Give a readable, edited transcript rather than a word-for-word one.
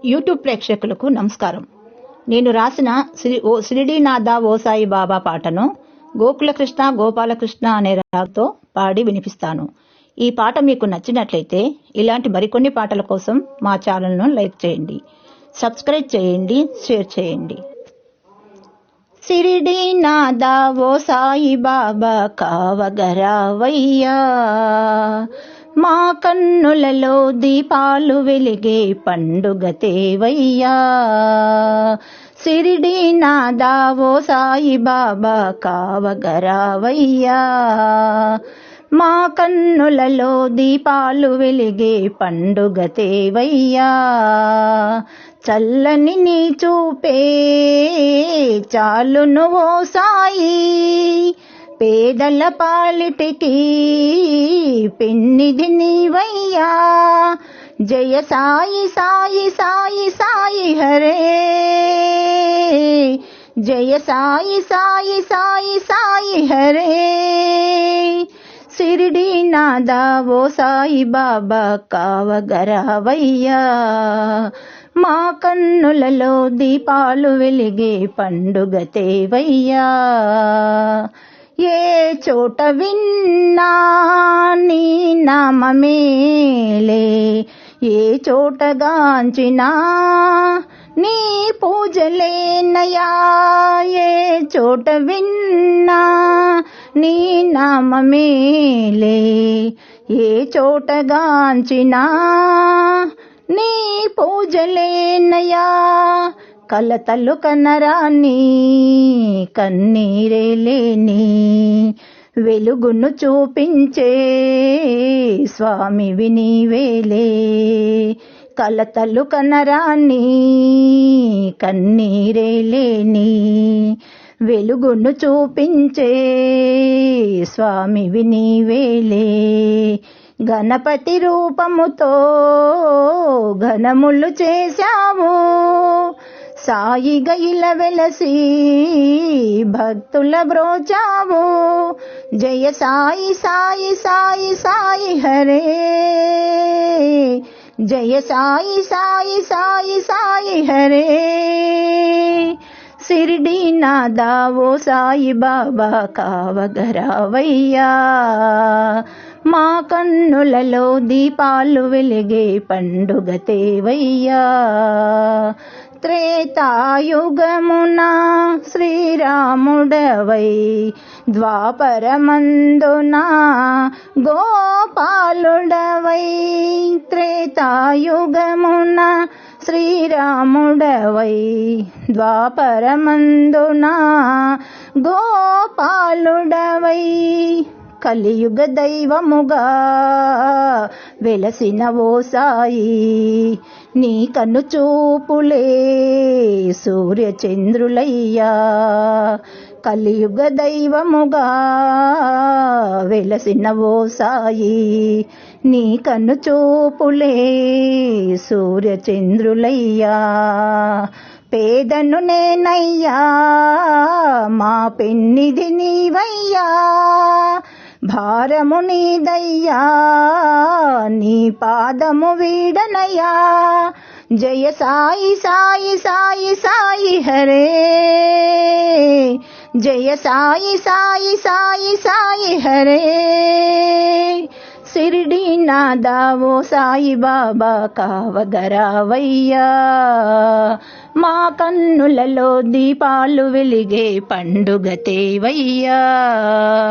YouTube ప్రేక్షకులకు నమస్కారం. నేను రాసిన షిరిడీనాథ ఓ సాయి బాబా పాటను గోకులకృష్ణ గోపాలకృష్ణ అనే రాగంతో పాడి వినిపిస్తాను. ఈ పాట మీకు నచ్చినట్లయితే ఇలాంటి మరికొన్ని పాటల కోసం మా ఛానల్ను లైక్ చేయండి, సబ్స్క్రైబ్ చేయండి, షేర్ చేయండి. షిరిడీనాథ ఓ సాయి బాబా కావగరావయ్యా, మా కన్నులలో దీపాలు వెలిగే పండుగ తేవయ్యా. షిరిడీనాథ ఓ సాయి బాబా కావగరావయ్యా, మా కన్నులలో దీపాలు వెలిగే పండుగ తేవయ్యా. చల్లని నీ చూపే చాలును ఓ సాయి, పేదల పాలిటికి పెన్నిధి నీవయ్యా. జయ సాయి సాయి సాయి సాయి హరే, జయ సాయి సాయి సాయి సాయి హరే. షిరిడీనాథ ఓ సాయి బాబా కావగరావయ్యా, మా కన్నులలో దీపాలు వెలిగే పండుగ తేవయ్యా. ఏ చోట విన్నా నీ నామమేలే, ఏ చోట గాంచినా నీ పూజలేనయా. ఏ చోట విన్నా నీ నామమేలే, ఏ చోట గాంచినా నీ పూజలేనయా. కలతలు కనరాని కన్నీరే లేని వెలుగును చూపించే స్వామివి నీవేలే. కలతలు కనరాని కన్నీరే లేని వెలుగును చూపించే స్వామివి నీవేలే. గణపతి రూపముతో ఘనములు చేశావు, సాయిగా ఇలా వెలసి భక్తుల బ్రోచావు. జయ సాయి సాయి సాయి సాయి హరే, జయ సాయి సాయి సాయి సాయి హరే. షిరిడీనాథ ఓ సాయి బాబా కావగరావయ్యా, మా కన్నులలో దీపాలు వెలిగే పండుగ తేవయ్యా. త్రేతాయుగమున శ్రీరాముడవై, ద్వాపరమందున గోపాలుడవై. త్రేతాయుగమున శ్రీరాముడవై, ద్వాపరమందున గోపాలుడవై. కలియుగ దైవముగా వెలసిన ఓ సాయి, నీ కన్ను చూపులే సూర్యచంద్రులయ్యా. కలియుగ దైవముగా వెలసిన ఓ సాయి, నీ కన్ను చూపులే సూర్యచంద్రులయ్యా. పేదను నేనయ్యా, మా పెన్నిధి నీవయ్యా. భారము నీదయ్యా, నీ పాదము వీడనయ్యా. జయ సాయి సాయి సాయి సాయి హరే, జయ సాయి సాయి సాయి సాయి హరే. షిరిడీనాథ ఓ సాయి బాబా కావగరావయ్యా, మా కన్నులలో దీపాలు వెలిగే పండుగ తేవయ్యా.